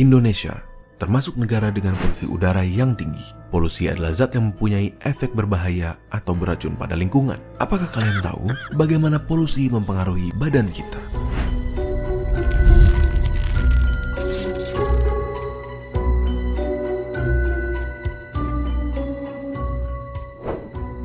Indonesia termasuk negara dengan polusi udara yang tinggi. Polusi adalah zat yang mempunyai efek berbahaya atau beracun pada lingkungan. Apakah kalian tahu bagaimana polusi mempengaruhi badan kita?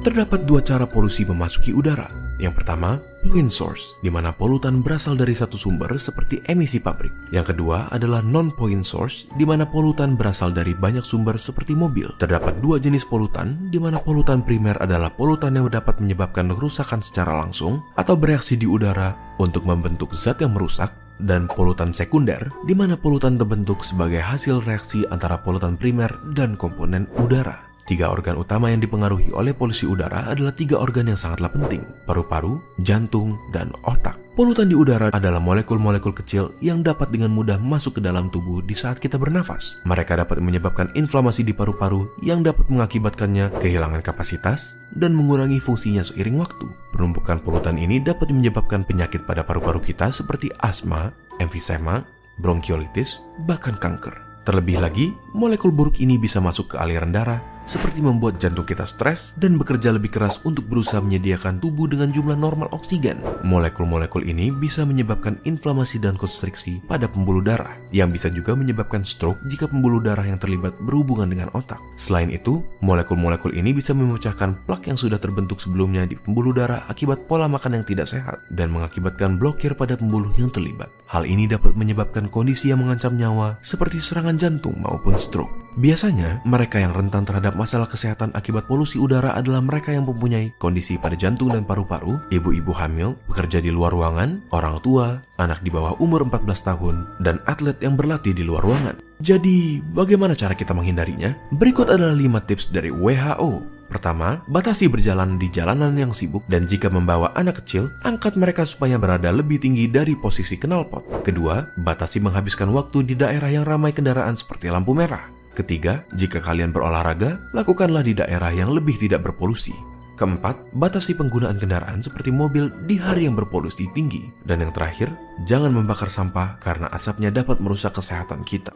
Terdapat dua cara polusi memasuki udara. Yang pertama, point source, di mana polutan berasal dari satu sumber seperti emisi pabrik. Yang kedua adalah non-point source, di mana polutan berasal dari banyak sumber seperti mobil. Terdapat dua jenis polutan, di mana polutan primer adalah polutan yang dapat menyebabkan kerusakan secara langsung atau bereaksi di udara untuk membentuk zat yang merusak, dan polutan sekunder, di mana polutan terbentuk sebagai hasil reaksi antara polutan primer dan komponen udara. Tiga organ utama yang dipengaruhi oleh polusi udara adalah tiga organ yang sangatlah penting: paru-paru, jantung, dan otak. Polutan di udara adalah molekul-molekul kecil yang dapat dengan mudah masuk ke dalam tubuh di saat kita bernafas. Mereka dapat menyebabkan inflamasi di paru-paru yang dapat mengakibatkannya kehilangan kapasitas dan mengurangi fungsinya seiring waktu. Penumpukan polutan ini dapat menyebabkan penyakit pada paru-paru kita seperti asma, emfisema, bronkiolitis, bahkan kanker. Terlebih lagi, molekul buruk ini bisa masuk ke aliran darah, seperti membuat jantung kita stres dan bekerja lebih keras untuk berusaha menyediakan tubuh dengan jumlah normal oksigen. Molekul-molekul ini bisa menyebabkan inflamasi dan konstriksi pada pembuluh darah, yang bisa juga menyebabkan stroke jika pembuluh darah yang terlibat berhubungan dengan otak. Selain itu, molekul-molekul ini bisa memecahkan plak yang sudah terbentuk sebelumnya di pembuluh darah akibat pola makan yang tidak sehat dan mengakibatkan blokir pada pembuluh yang terlibat. Hal ini dapat menyebabkan kondisi yang mengancam nyawa seperti serangan jantung maupun stroke. Biasanya, mereka yang rentan terhadap masalah kesehatan akibat polusi udara adalah mereka yang mempunyai kondisi pada jantung dan paru-paru, ibu-ibu hamil, pekerja di luar ruangan, orang tua, anak di bawah umur 14 tahun, dan atlet yang berlatih di luar ruangan. Jadi, bagaimana cara kita menghindarinya? Berikut adalah 5 tips dari WHO. Pertama, batasi berjalan di jalanan yang sibuk, dan jika membawa anak kecil, angkat mereka supaya berada lebih tinggi dari posisi knalpot. Kedua, batasi menghabiskan waktu di daerah yang ramai kendaraan seperti lampu merah. Ketiga, jika kalian berolahraga, lakukanlah di daerah yang lebih tidak berpolusi. Keempat, batasi penggunaan kendaraan seperti mobil di hari yang berpolusi tinggi. Dan yang terakhir, jangan membakar sampah karena asapnya dapat merusak kesehatan kita.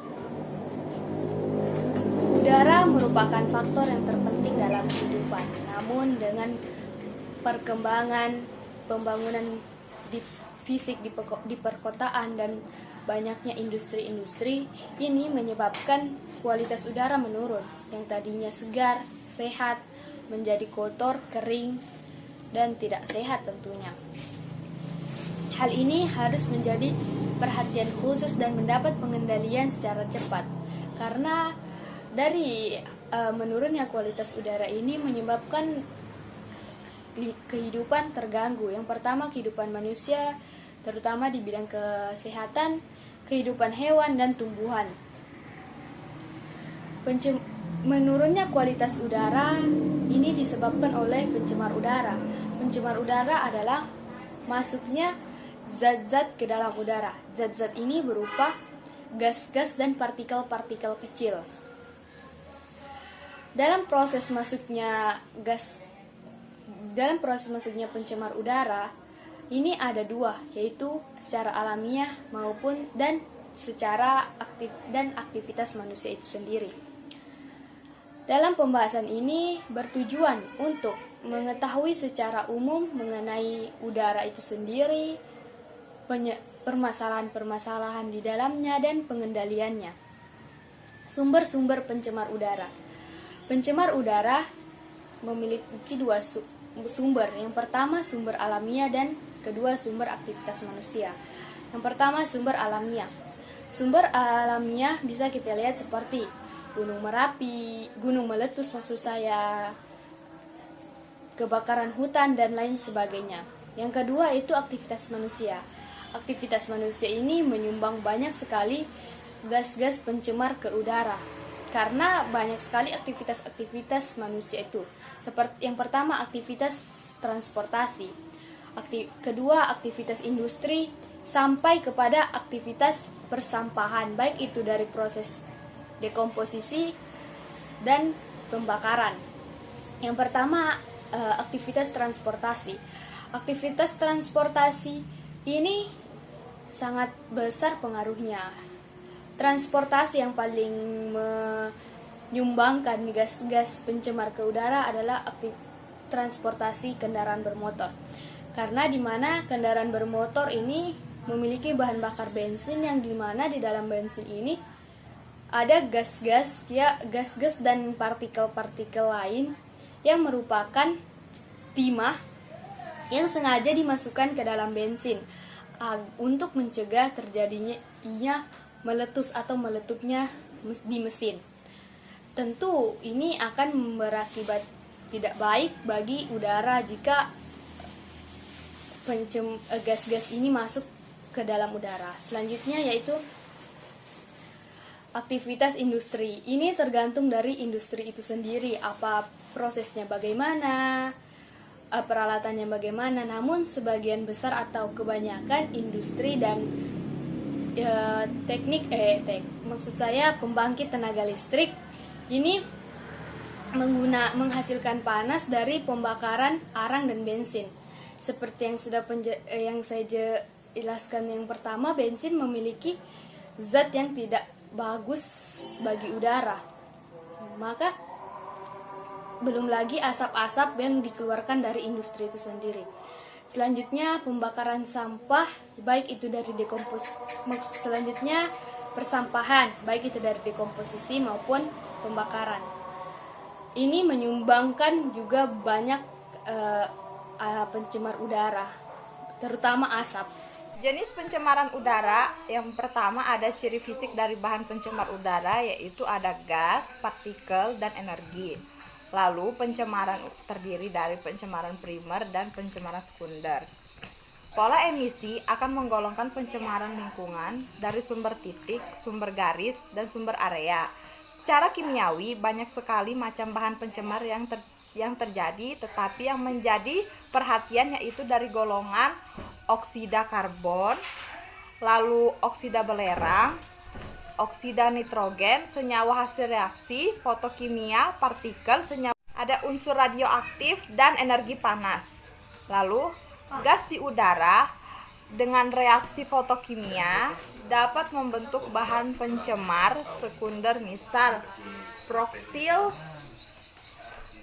Udara merupakan faktor yang terpenting dalam kehidupan. Namun dengan perkembangan pembangunan fisik di perkotaan dan banyaknya industri-industri, ini menyebabkan kualitas udara menurun. Yang tadinya segar, sehat, menjadi kotor, kering, dan tidak sehat tentunya. Hal ini harus menjadi perhatian khusus dan mendapat pengendalian secara cepat. Karena dari menurunnya kualitas udara ini menyebabkan kehidupan terganggu. Yang pertama, kehidupan manusia, terutama di bidang kesehatan, kehidupan hewan dan tumbuhan. Menurunnya kualitas udara ini disebabkan oleh pencemar udara. Pencemar udara adalah masuknya zat-zat ke dalam udara. Zat-zat ini berupa gas-gas dan partikel-partikel kecil. Dalam proses masuknya pencemar udara, ini ada dua, yaitu secara alamiah maupun dan secara aktivitas manusia itu sendiri. Dalam pembahasan ini bertujuan untuk mengetahui secara umum mengenai udara itu sendiri, permasalahan-permasalahan di dalamnya dan pengendaliannya. Sumber-sumber pencemar udara. Pencemar udara memiliki dua sumber. Yang pertama sumber alamiah dan kedua sumber aktivitas manusia. Yang pertama sumber alamiah. Sumber alamiah bisa kita lihat seperti Gunung Merapi, gunung meletus maksud saya, kebakaran hutan dan lain sebagainya. Yang kedua itu aktivitas manusia. Aktivitas manusia ini menyumbang banyak sekali gas-gas pencemar ke udara. Karena banyak sekali aktivitas manusia itu. Seperti yang pertama aktivitas transportasi, kedua aktivitas industri, sampai kepada aktivitas persampahan, baik itu dari proses dekomposisi dan pembakaran. Yang pertama aktivitas transportasi. Aktivitas transportasi ini sangat besar pengaruhnya transportasi yang paling menyumbangkan gas-gas pencemar ke udara adalah transportasi kendaraan bermotor. Karena di mana kendaraan bermotor ini memiliki bahan bakar bensin yang dimana di dalam bensin ini ada gas-gas dan partikel-partikel lain yang merupakan timah yang sengaja dimasukkan ke dalam bensin untuk mencegah terjadinya meletus atau meletupnya di mesin. Tentu ini akan berakibat tidak baik bagi udara jika gas-gas ini masuk ke dalam udara. Selanjutnya yaitu aktivitas industri. Ini tergantung dari industri itu sendiri, apa prosesnya bagaimana, peralatannya bagaimana. Namun sebagian besar atau kebanyakan industri dan maksud saya pembangkit tenaga listrik ini menghasilkan panas dari pembakaran arang dan bensin. Seperti yang saya jelaskan yang pertama, bensin memiliki zat yang tidak bagus bagi udara. Maka belum lagi asap-asap yang dikeluarkan dari industri itu sendiri. Selanjutnya pembakaran sampah, baik itu dari selanjutnya persampahan, baik itu dari dekomposisi maupun pembakaran. Ini menyumbangkan juga banyak pencemar udara, terutama asap. Jenis pencemaran udara yang pertama ada ciri fisik dari bahan pencemar udara, yaitu ada gas, partikel, dan energi. Lalu pencemaran terdiri dari pencemaran primer dan pencemaran sekunder. Pola emisi akan menggolongkan pencemaran lingkungan dari sumber titik, sumber garis, dan sumber area. Secara kimiawi banyak sekali macam bahan pencemar yang terjadi, tetapi yang menjadi perhatian yaitu dari golongan oksida karbon, lalu oksida belerang, oksida nitrogen, senyawa hasil reaksi, fotokimia, partikel, senyawa, ada unsur radioaktif dan energi panas. Lalu gas di udara dengan reaksi fotokimia dapat membentuk bahan pencemar sekunder, misal proksil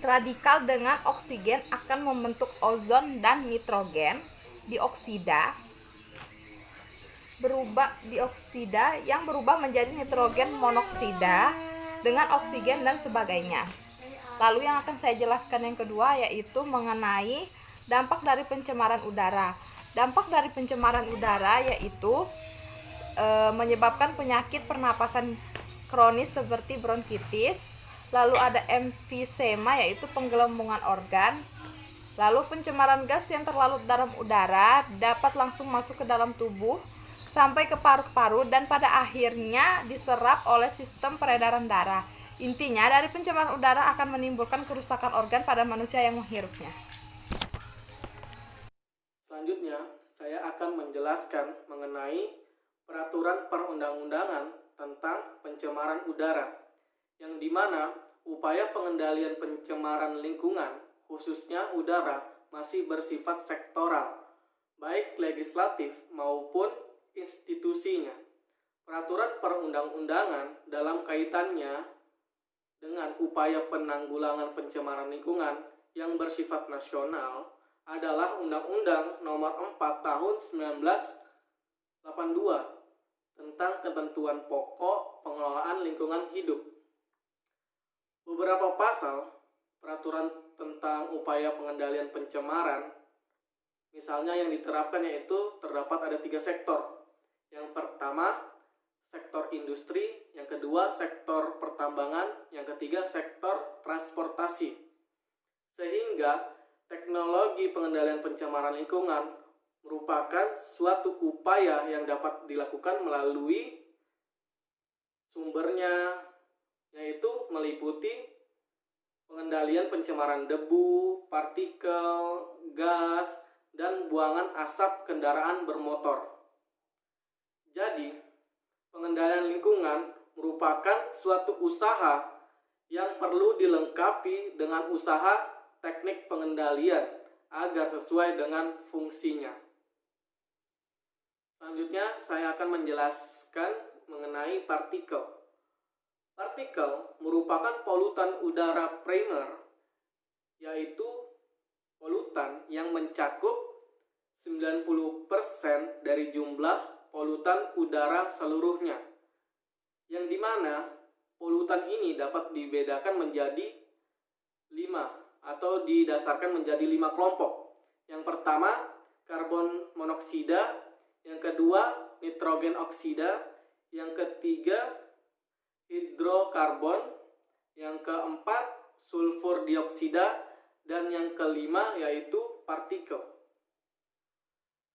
radikal dengan oksigen akan membentuk ozon dan nitrogen dioksida yang berubah menjadi nitrogen monoksida dengan oksigen dan sebagainya. Lalu yang akan saya jelaskan yang kedua yaitu mengenai dampak dari pencemaran udara. Dampak dari pencemaran udara yaitu menyebabkan penyakit pernapasan kronis seperti bronkitis. Lalu ada emfisema yaitu penggelembungan organ. Lalu pencemaran gas yang terlarut dalam udara dapat langsung masuk ke dalam tubuh sampai ke paru-paru dan pada akhirnya diserap oleh sistem peredaran darah. Intinya dari pencemaran udara akan menimbulkan kerusakan organ pada manusia yang menghirupnya. Selanjutnya, saya akan menjelaskan mengenai peraturan perundang-undangan tentang pencemaran udara, yang dimana upaya pengendalian pencemaran lingkungan khususnya udara masih bersifat sektoral, baik legislatif maupun institusinya. Peraturan perundang-undangan dalam kaitannya dengan upaya penanggulangan pencemaran lingkungan yang bersifat nasional adalah Undang-Undang Nomor 4 Tahun 1982 tentang ketentuan pokok pengelolaan lingkungan hidup. Beberapa pasal peraturan tentang upaya pengendalian pencemaran, misalnya yang diterapkan yaitu terdapat ada 3 sektor. Yang pertama, sektor industri, yang kedua, sektor pertambangan, yang ketiga, sektor transportasi. Sehingga teknologi pengendalian pencemaran lingkungan merupakan suatu upaya yang dapat dilakukan melalui sumbernya, yaitu meliputi pengendalian pencemaran debu, partikel, gas, dan buangan asap kendaraan bermotor. Jadi, pengendalian lingkungan merupakan suatu usaha yang perlu dilengkapi dengan usaha teknik pengendalian agar sesuai dengan fungsinya. Selanjutnya, saya akan menjelaskan mengenai partikel. Partikel merupakan polutan udara primer, yaitu polutan yang mencakup 90% dari jumlah polutan udara seluruhnya, yang dimana polutan ini dapat dibedakan menjadi 5 atau didasarkan menjadi 5 kelompok. Yang pertama, karbon monoksida, yang kedua, nitrogen oksida, yang ketiga, hidrokarbon, yang keempat, sulfur dioksida, dan yang kelima yaitu partikel.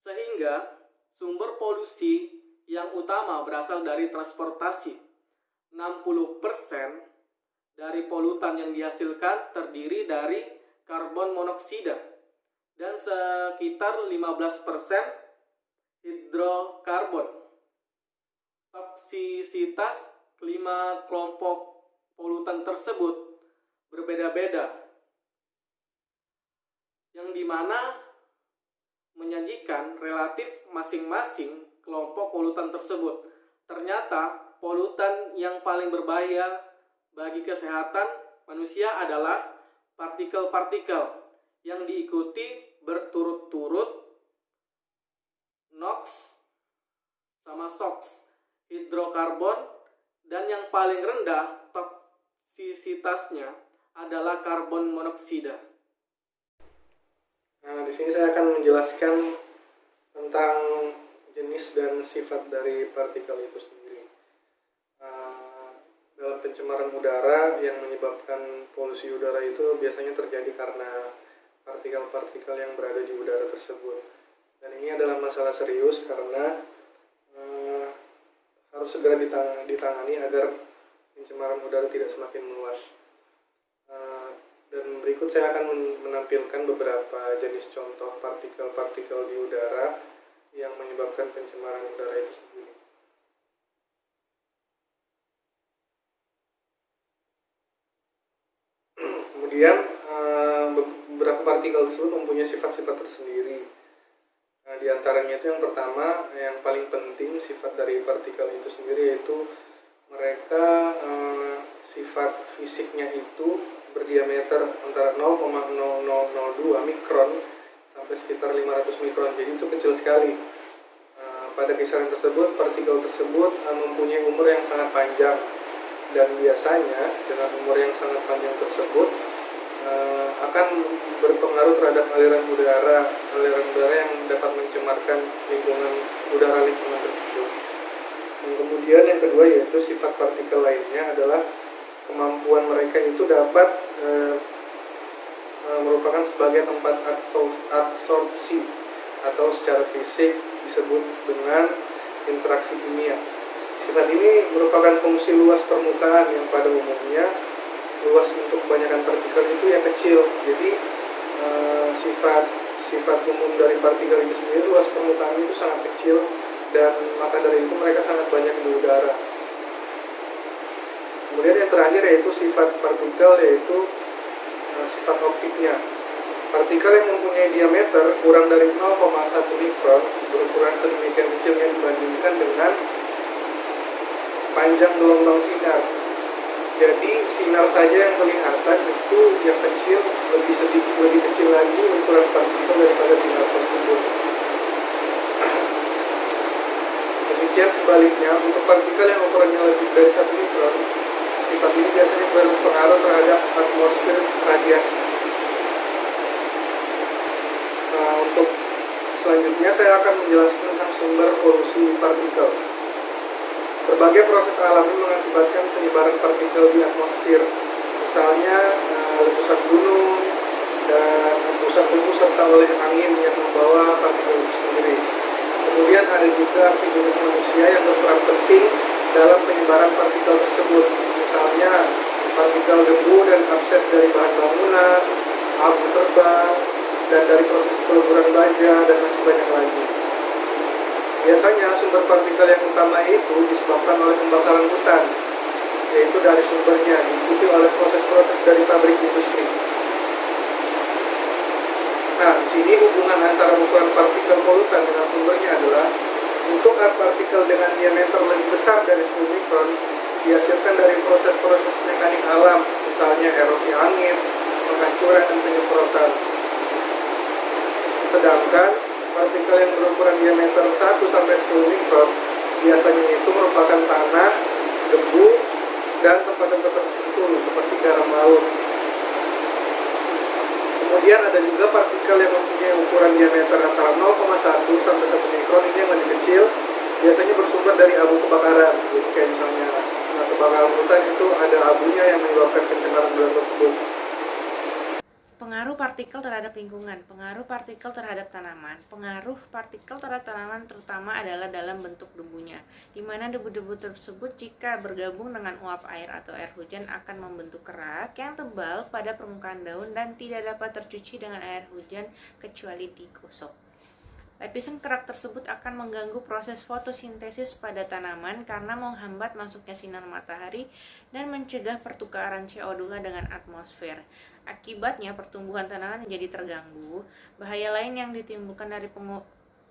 Sehingga sumber polusi yang utama berasal dari transportasi. 60% dari polutan yang dihasilkan terdiri dari karbon monoksida dan sekitar 15% hidrokarbon. Toksisitas kelima kelompok polutan tersebut berbeda-beda, yang dimana menyajikan relatif masing-masing kelompok polutan tersebut. Ternyata polutan yang paling berbahaya bagi kesehatan manusia adalah partikel-partikel yang diikuti berturut-turut NOx sama SOx, hidrokarbon, dan yang paling rendah toksisitasnya adalah karbon monoksida. Nah, di sini saya akan menjelaskan tentang jenis dan sifat dari partikel itu sendiri. Dalam pencemaran udara yang menyebabkan polusi udara itu biasanya terjadi karena partikel-partikel yang berada di udara tersebut. Dan ini adalah masalah serius karena harus segera ditangani agar pencemaran udara tidak semakin meluas. Dan berikut saya akan menampilkan beberapa jenis contoh partikel-partikel di udara yang menyebabkan pencemaran udara itu sendiri. Kemudian beberapa partikel tersebut mempunyai sifat-sifat tersendiri. Nah, di antaranya itu yang pertama, yang paling penting sifat dari partikel itu sendiri yaitu mereka sifat fisiknya itu berdiameter antara 0,0002 mikron sampai sekitar 500 mikron, jadi itu kecil sekali. Pada kisaran tersebut, partikel tersebut mempunyai umur yang sangat panjang, dan biasanya dengan umur yang sangat panjang tersebut akan berpengaruh terhadap aliran udara yang dapat mencemarkan lingkungan tersebut. Dan kemudian yang kedua yaitu sifat partikel lainnya adalah kemampuan mereka itu dapat merupakan sebagai tempat adsorpsi atau secara fisik disebut dengan interaksi kimia. Sifat ini merupakan fungsi luas permukaan yang pada umumnya luas untuk kebanyakan partikel itu yang kecil. Jadi sifat umum dari partikel itu sendiri, luas permukaan itu sangat kecil, dan maka dari itu mereka sangat banyak di udara. Kemudian yang terakhir yaitu sifat partikel, yaitu sifat optiknya. Partikel yang mempunyai diameter kurang dari 0,1 mikron berukuran sedemikian kecilnya dibandingkan dengan panjang gelombang sinar. Jadi sinar saja yang kelihatan itu yang kecil lebih kecil lagi ukuran partikel daripada sinar tersebut. Demikian sebaliknya, untuk partikel yang ukurannya lebih dari 1 mikron, sifat ini biasanya berpengaruh terhadap atmosfer radiasi. Nah, untuk selanjutnya saya akan menjelaskan tentang sumber polusi partikel. Berbagai proses alami mengakibatkan penyebaran partikel di atmosfer, misalnya letusan gunung dan hembusan debu serta oleh angin yang membawa partikel itu sendiri. Kemudian ada juga aktivitas manusia yang berperan penting dalam penyebaran partikel tersebut, misalnya partikel debu dan abses dari bahan bangunan, abu terbang, dan dari proses peleburan baja, dan masih banyak lagi. Biasanya sumber partikel yang utama itu disebabkan oleh pembakaran hutan, yaitu dari sumbernya, diikuti oleh proses-proses dari pabrik industri. Nah, di sini hubungan antara ukuran partikel polutan dengan sumbernya adalah untuk partikel partikel dengan diameter lebih besar dari 10 mikron dihasilkan dari proses-proses mekanik alam, misalnya erosi angin, penghancuran, dan penyemprotan. Sedangkan partikel yang berukuran diameter 1-10 mikron biasanya itu merupakan tanah, debu, dan tempat-tempat tertentu seperti garam laut. Kemudian ada juga partikel yang mempunyai ukuran diameter antara 0,1 sampai 1 mikron, ini yang lebih kecil, biasanya bersumber dari abu kebakaran. Jadi kayak misalnya kebakaran hutan itu ada abunya yang menyebabkan pencemaran udara tersebut. Pengaruh partikel terhadap lingkungan, pengaruh partikel terhadap tanaman. Pengaruh partikel terhadap tanaman terutama adalah dalam bentuk debunya, di mana debu-debu tersebut jika bergabung dengan uap air atau air hujan akan membentuk kerak yang tebal pada permukaan daun dan tidak dapat tercuci dengan air hujan kecuali digosok. Lapisan kerak tersebut akan mengganggu proses fotosintesis pada tanaman karena menghambat masuknya sinar matahari dan mencegah pertukaran CO2 dengan atmosfer. Akibatnya pertumbuhan tanaman menjadi terganggu. Bahaya lain yang ditimbulkan dari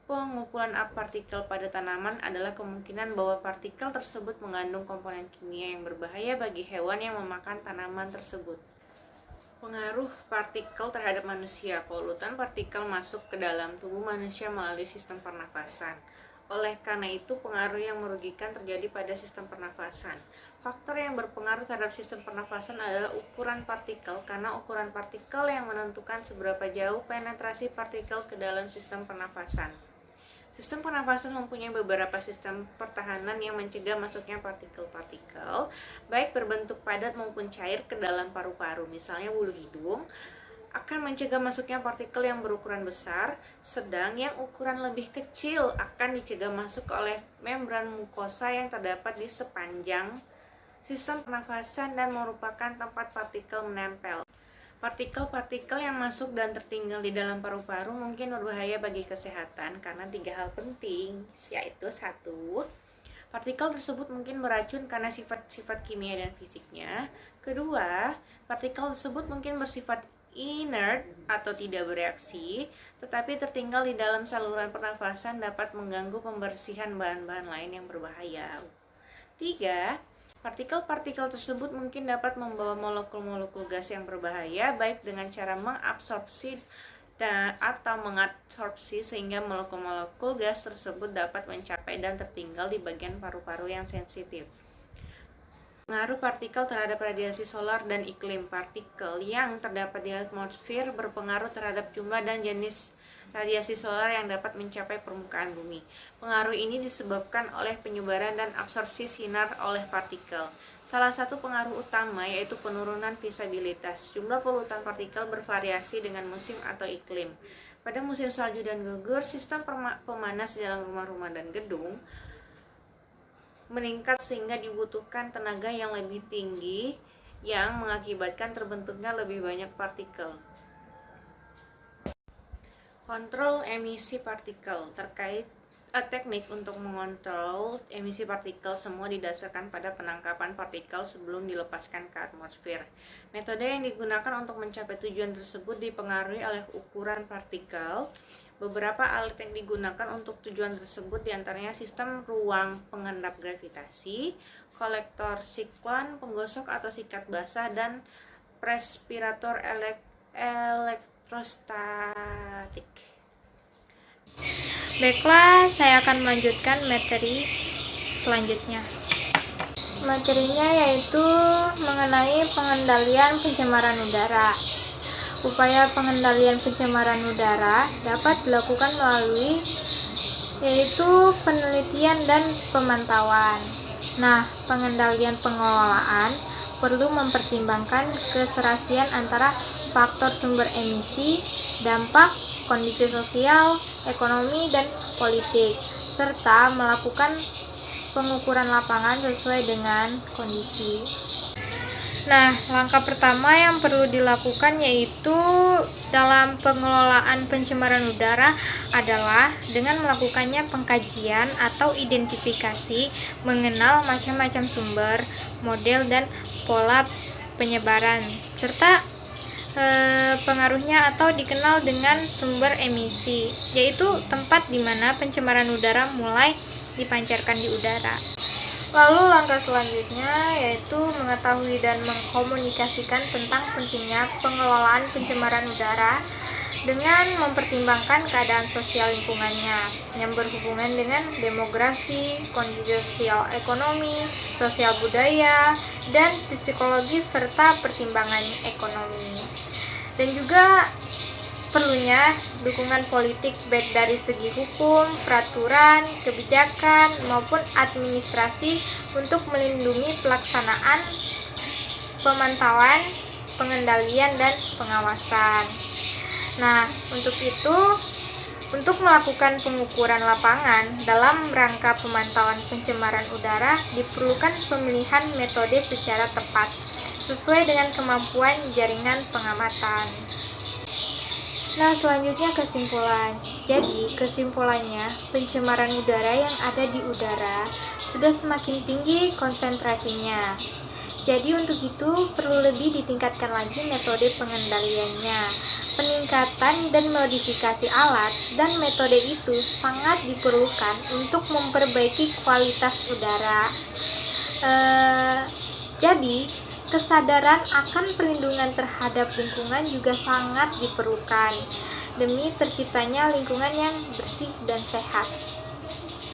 pengumpulan partikel pada tanaman adalah kemungkinan bahwa partikel tersebut mengandung komponen kimia yang berbahaya bagi hewan yang memakan tanaman tersebut. Pengaruh partikel terhadap manusia. Polutan partikel masuk ke dalam tubuh manusia melalui sistem pernafasan. Oleh karena itu, pengaruh yang merugikan terjadi pada sistem pernafasan. Faktor yang berpengaruh terhadap sistem pernafasan adalah ukuran partikel, karena ukuran partikel yang menentukan seberapa jauh penetrasi partikel ke dalam sistem pernafasan. Sistem pernafasan mempunyai beberapa sistem pertahanan yang mencegah masuknya partikel-partikel, baik berbentuk padat maupun cair ke dalam paru-paru. Misalnya bulu hidung akan mencegah masuknya partikel yang berukuran besar, sedang yang ukuran lebih kecil akan dicegah masuk oleh membran mukosa yang terdapat di sepanjang sistem pernafasan dan merupakan tempat partikel menempel. Partikel-partikel yang masuk dan tertinggal di dalam paru-paru mungkin berbahaya bagi kesehatan karena 3 hal penting, yaitu 1. Partikel tersebut mungkin beracun karena sifat-sifat kimia dan fisiknya. 2. Partikel tersebut mungkin bersifat inert atau tidak bereaksi, tetapi tertinggal di dalam saluran pernafasan dapat mengganggu pembersihan bahan-bahan lain yang berbahaya. 3. Partikel-partikel tersebut mungkin dapat membawa molekul-molekul gas yang berbahaya, baik dengan cara mengabsorpsi atau mengadsorpsi, sehingga molekul-molekul gas tersebut dapat mencapai dan tertinggal di bagian paru-paru yang sensitif. Pengaruh partikel terhadap radiasi solar dan iklim. Partikel yang terdapat di atmosfer berpengaruh terhadap jumlah dan jenis radiasi solar yang dapat mencapai permukaan bumi. Pengaruh ini disebabkan oleh penyebaran dan absorpsi sinar oleh partikel. Salah satu pengaruh utama yaitu penurunan visibilitas. Jumlah polutan partikel bervariasi dengan musim atau iklim. Pada musim salju dan gugur, sistem pemanas di dalam rumah-rumah dan gedung meningkat sehingga dibutuhkan tenaga yang lebih tinggi yang mengakibatkan terbentuknya lebih banyak partikel. Kontrol emisi partikel. Terkait teknik untuk mengontrol emisi partikel semua didasarkan pada penangkapan partikel sebelum dilepaskan ke atmosfer. Metode yang digunakan untuk mencapai tujuan tersebut dipengaruhi oleh ukuran partikel. Beberapa alat yang digunakan untuk tujuan tersebut diantaranya sistem ruang pengendap gravitasi, kolektor siklon, penggosok atau sikat basah, dan respirator elektrostatik. Baiklah, saya akan melanjutkan materi selanjutnya. Materinya yaitu mengenai pengendalian pencemaran udara. Upaya pengendalian pencemaran udara dapat dilakukan melalui yaitu penelitian dan pemantauan. Nah, pengendalian pengelolaan perlu mempertimbangkan keserasian antara faktor sumber emisi, dampak, kondisi sosial, ekonomi, dan politik, serta melakukan pengukuran lapangan sesuai dengan kondisi. Nah, langkah pertama yang perlu dilakukan yaitu dalam pengelolaan pencemaran udara adalah dengan melakukannya pengkajian atau identifikasi, mengenal macam-macam sumber, model, dan pola penyebaran, serta pengaruhnya atau dikenal dengan sumber emisi, yaitu tempat di mana pencemaran udara mulai dipancarkan di udara. Lalu langkah selanjutnya yaitu mengetahui dan mengkomunikasikan tentang pentingnya pengelolaan pencemaran udara dengan mempertimbangkan keadaan sosial lingkungannya yang berhubungan dengan demografi, kondisi sosial ekonomi, sosial budaya, dan psikologis serta pertimbangan ekonomi. Dan juga perlunya dukungan politik baik dari segi hukum, peraturan, kebijakan, maupun administrasi untuk melindungi pelaksanaan, pemantauan, pengendalian, dan pengawasan. Nah, untuk itu, untuk melakukan pengukuran lapangan dalam rangka pemantauan pencemaran udara diperlukan pemilihan metode secara tepat, sesuai dengan kemampuan jaringan pengamatan. Nah, selanjutnya kesimpulan. Jadi, kesimpulannya, pencemaran udara yang ada di udara sudah semakin tinggi konsentrasinya. Jadi, untuk itu perlu lebih ditingkatkan lagi metode pengendaliannya. Peningkatan dan modifikasi alat dan metode itu sangat diperlukan untuk memperbaiki kualitas udara. Jadi, kesadaran akan perlindungan terhadap lingkungan juga sangat diperlukan demi terciptanya lingkungan yang bersih dan sehat.